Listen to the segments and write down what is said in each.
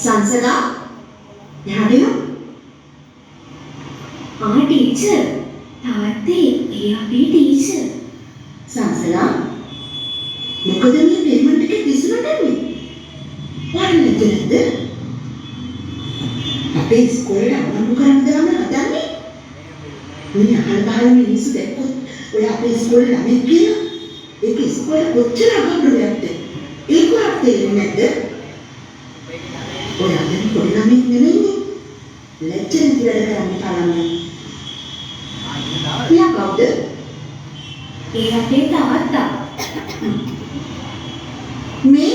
Sansada, yaadena? teacher. තාත්තේ ඒ අපේ teacher. Sansada, මොකද මේ පේමන්ට් එකේ විසුණු දෙන්නේ? වරණද නැද්ද? අපේ ඉස්කෝලේ ආරම්භ කරන්න දාන්න හදන්නේ. මේ අහල් පහල් මිනිස්සු දැක්කොත් ඔය අපේ ඉස්කෝලේ ළමයි කියලා ඒක ඉස්කෝලේ කොච්චර අගෞරවයක්ද? ඒකවත් තේරෙන්නේ නැද්ද? ඔය අතන පොඩි ළමෙක් නෙමෙයිනේ. ලැජ්ජෙන් ඉවර කරන්න තරම්. මෙයා කවුද? ඒ අපේ තාත්තා. මේ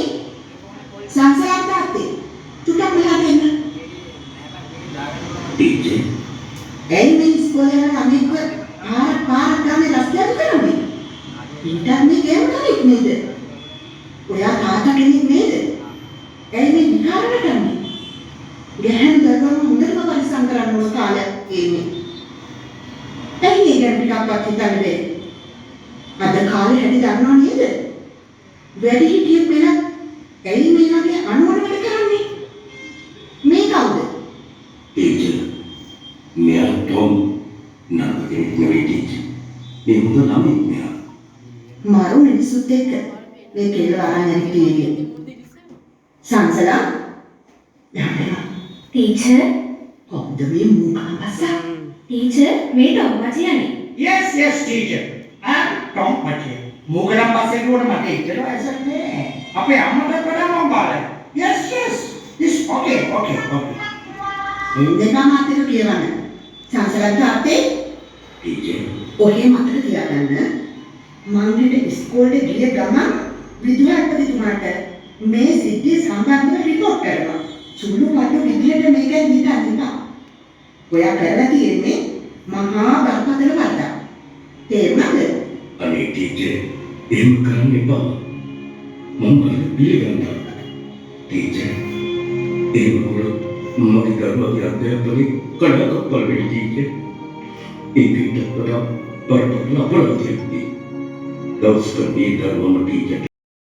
සංසාර තාත්තේ. චුට්ටක් මෙහාට එන්න. ටීචර් ඇයි මේ ඉස්කෝලේ යන ළමෙක්ව පාර ගානේ රස්තියක් කරන්නේ? ඉන්ටර්නෙට් ගේම් කෙනෙක් නේද? ඔයා තාත්තා කෙනෙක් නේද? ඇයි මේ විකාරණ කරන්නේ? ගැහන් දරුවෝ හොඳටම පරිස්සම් කරන්න ඕන කාලයක් එන්නේ. ඇයි ඒ ගැන ටිකක්වත් හිතන්නේ බැහැ? අද කාලේ හැටි දන්නව නේද? වැඩි හිටියෙක් වෙන ඇයි මේ වගේ අනුවර වැඩ කරන්නේ? මේ කවුද? ටීචර් මෙයා ටොම් නරකෙක් නෙවෙයි ටීචර්. මේ හොඳ ළමෙක් මෙයා. මරු මිනිස්සුත් එක්ක මේ කෙල්ල අරන් යන කීයේ. සංසලා යන්න. ටීචර්. කොහොමද මේ මූකම් පස්සා? ටීචර් මේ ටොම් මචියනේ. Yes, teacher. Tom Machi. Mugaram passe kuda mate ittara ඇසක් නෑ. අපේ අම්මට වඩා මම බාලයි. Yes. It's okay. එන්දේ මතක කියවන්න. සංසලා තාත්තේ ටීචර් ඔහේ මතක තියාගන්න. මම හෙට ඉස්කෝලේ ගිය ගමන් විදුහල්පතිතුමාට මේ සිද්ධිය සම්බන්ධව රිපෝට් කරනවා. සුළු පටු විදියට මේක හිතන්න එපා. ඔයා කරලා තියෙන්නේ මහා බරපතල වරදක්. තේරුණාද? අනේ ටීචර් එහෙම කරන්න එපා. මම කරලා පිළිගන්නවා. ටීචර් එහෙම කරොත් මගේ දරුවාගේ අධ්‍යාපනයේ කඩාකප්පල් වෙයි ටීචර්. ඒකට වඩා බරපතල අපරාධයක්. දවස් කන්නේ දරුවම ටීචර්